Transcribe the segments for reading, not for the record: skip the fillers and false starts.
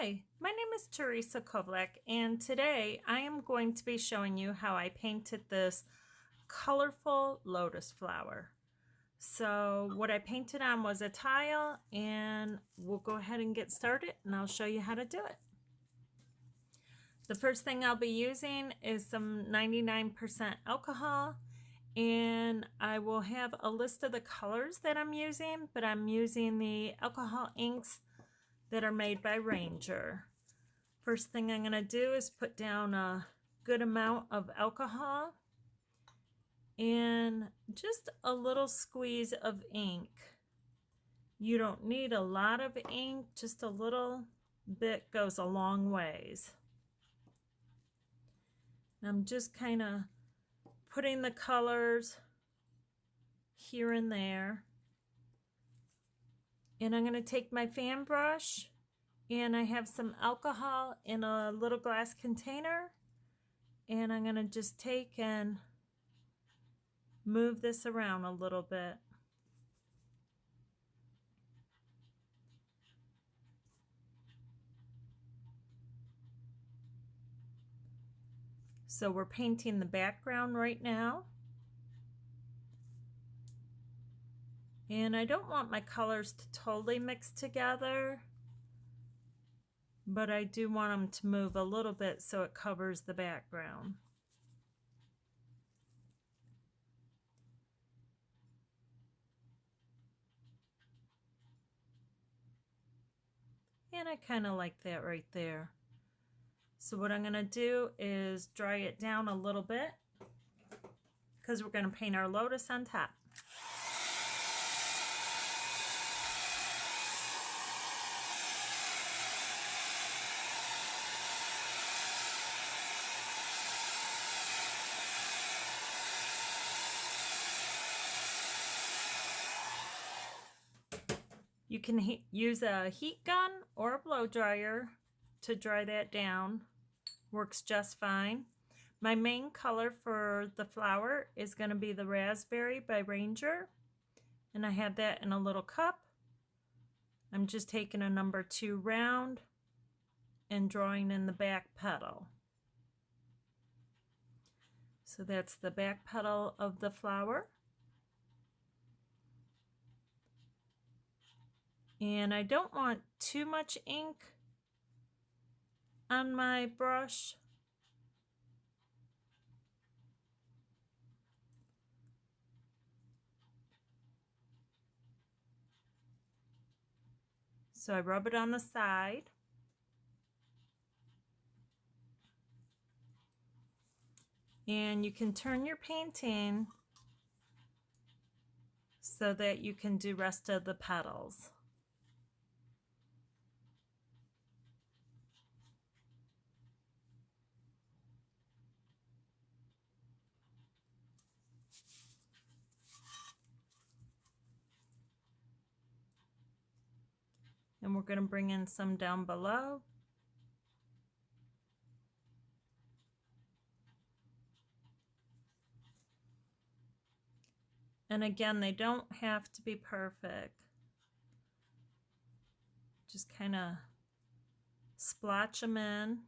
Hi, my name is Teresa Kovlak, and today I am going to be showing you how I painted this colorful lotus flower. So what I painted on was a tile, and we'll go ahead and get started and I'll show you how to do it. The first thing I'll be using is some 99% alcohol, and I will have a list of the colors that I'm using, but I'm using the alcohol inks that are made by Ranger. First thing I'm going to do is put down a good amount of alcohol and just a little squeeze of ink. You don't need a lot of ink, just a little bit goes a long ways. I'm just kind of putting the colors here and there. And I'm going to take my fan brush, and I have some alcohol in a little glass container, and I'm going to just take and move this around a little bit. So we're painting the background right now. And I don't want my colors to totally mix together, but I do want them to move a little bit so it covers the background. And I kind of like that right there. So what I'm going to do is dry it down a little bit because we're going to paint our lotus on top. You can use a heat gun or a blow dryer to dry that down. Works just fine. My main color for the flower is going to be the raspberry by Ranger, and I have that in a little cup. I'm just taking a number 2 round and drawing in the back petal. So that's the back petal of the flower. And I don't want too much ink on my brush. So I rub it on the side. And you can turn your painting so that you can do rest of the petals. And we're going to bring in some down below. And again, they don't have to be perfect. Just kind of splotch them in.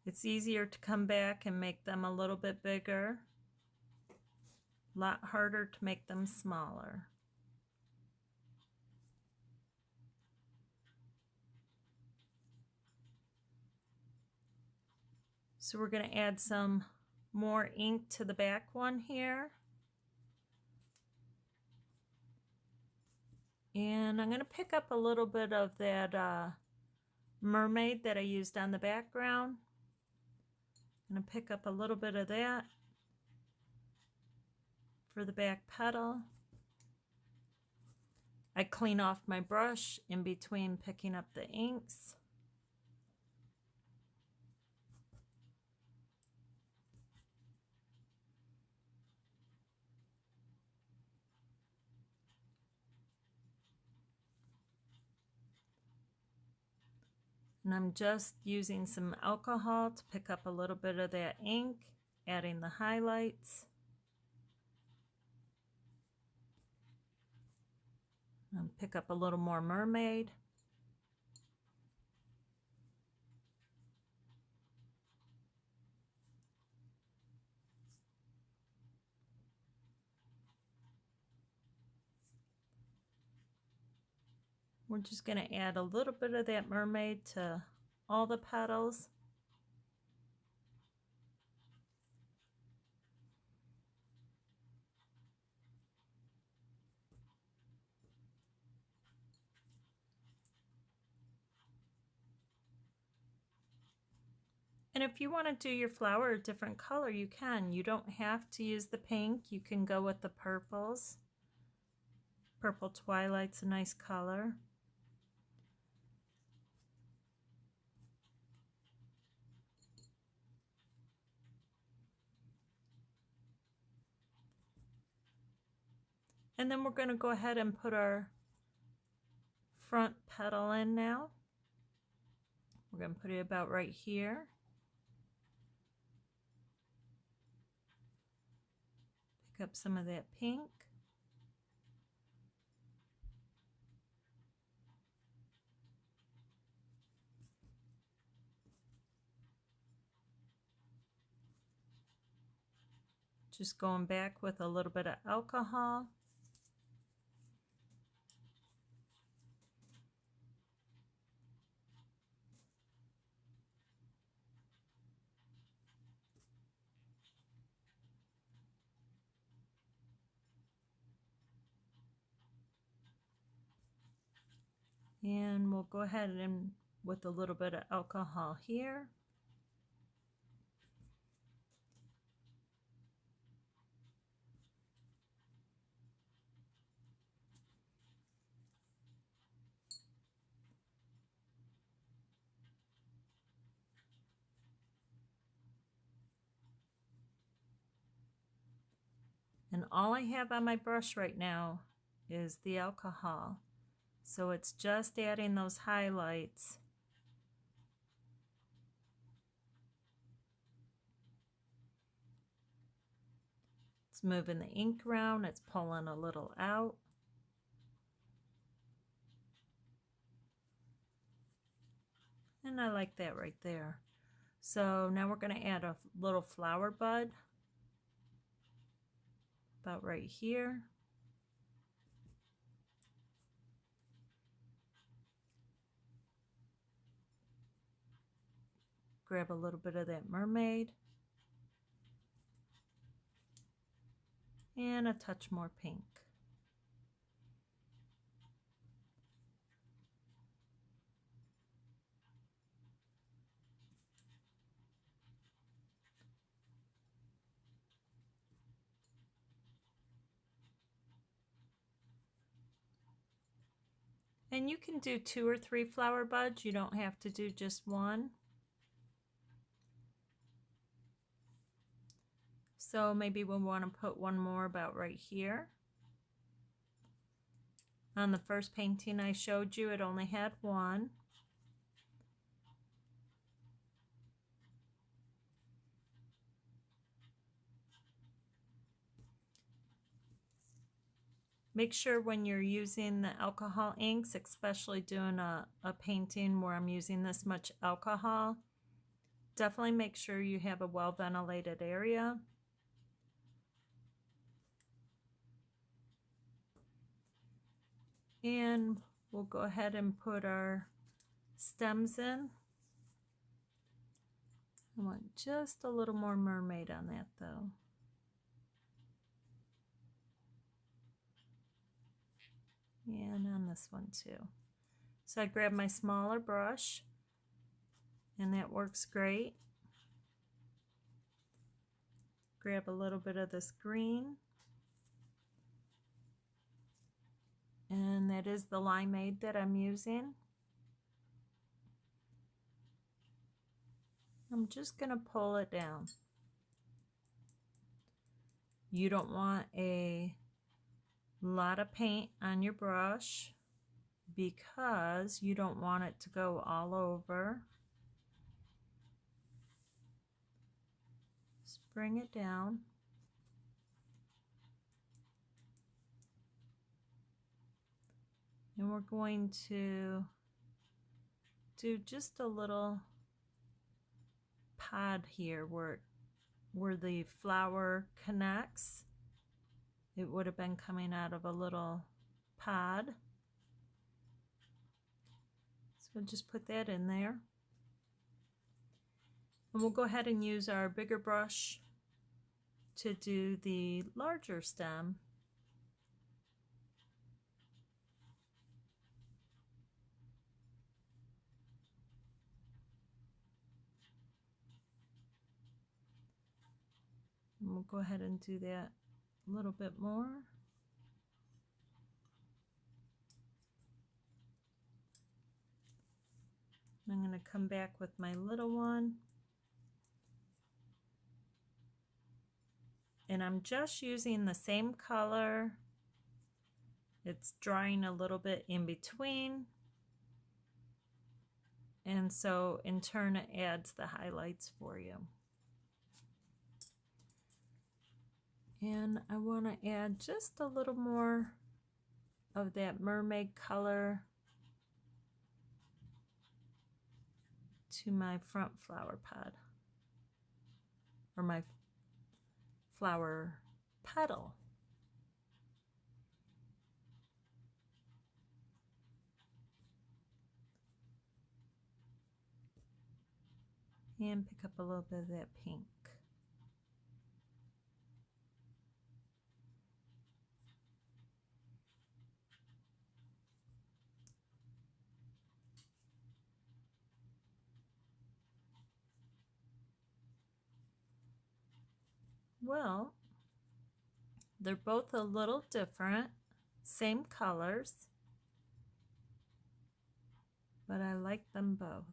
It's easier to come back and make them a little bit bigger. A lot harder to make them smaller. So we're going to add some more ink to the back one here. And I'm going to pick up a little bit of that mermaid that I used on the background. I'm going to pick up a little bit of that for the back petal. I clean off my brush in between picking up the inks. And I'm just using some alcohol to pick up a little bit of that ink, adding the highlights. Pick up a little more Mermaid. We're just going to add a little bit of that Mermaid to all the petals. And if you want to do your flower a different color, you can. You don't have to use the pink. You can go with the purples. Purple Twilight's a nice color. And then we're going to go ahead and put our front petal in now. We're going to put it about right here. Pick up some of that pink. Just going back with a little bit of alcohol. And we'll go ahead and with a little bit of alcohol here. And all I have on my brush right now is the alcohol. So it's just adding those highlights. It's moving the ink around, it's pulling a little out. And I like that right there. So now we're going to add a little flower bud about right here. Grab a little bit of that Mermaid. And a touch more pink. And you can do 2 or 3 flower buds. You don't have to do just one. So maybe we'll want to put one more about right here. On the first painting I showed you, it only had one. Make sure when you're using the alcohol inks, especially doing a painting where I'm using this much alcohol, definitely make sure you have a well ventilated area. And we'll go ahead and put our stems in. I want just a little more Mermaid on that though. And on this one too. So I grab my smaller brush, and that works great. Grab a little bit of this green, and that is the Limeade that I'm using. I'm just going to pull it down. You don't want a lot of paint on your brush because you don't want it to go all over. Just bring it down. And we're going to do just a little pod here where the flower connects. It would have been coming out of a little pod. So we'll just put that in there. And we'll go ahead and use our bigger brush to do the larger stem. And we'll go ahead and do that a little bit more. I'm going to come back with my little one. And I'm just using the same color. It's drying a little bit in between. And so in turn it adds the highlights for you. And I want to add just a little more of that mermaid color to my front flower pod, or my flower petal. And pick up a little bit of that pink. Well, they're both a little different, same colors, but I like them both.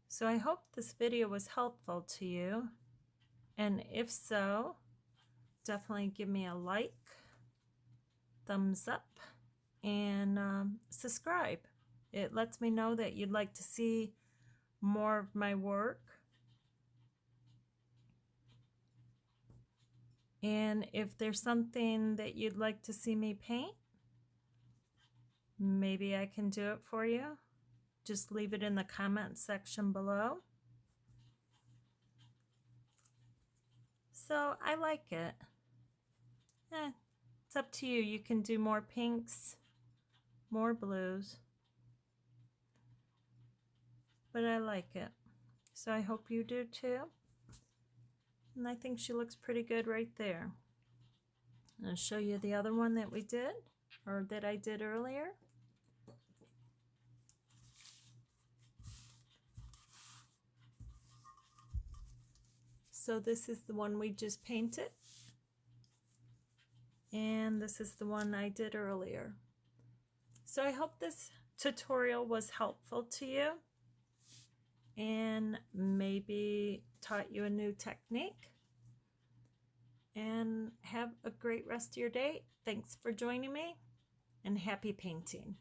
So I hope this video was helpful to you, and if so, definitely give me a like, thumbs up, and subscribe. It lets me know that you'd like to see more of my work. And if there's something that you'd like to see me paint, maybe I can do it for you. Just leave it in the comment section below. So I like it. It's up to you. You can do more pinks, more blues, but I like it. So I hope you do too. And I think she looks pretty good right there. I'll show you the other one that we did, or that I did earlier. So this is the one we just painted. And this is the one I did earlier. So I hope this tutorial was helpful to you and maybe taught you a new technique. And have a great rest of your day. Thanks for joining me, and happy painting.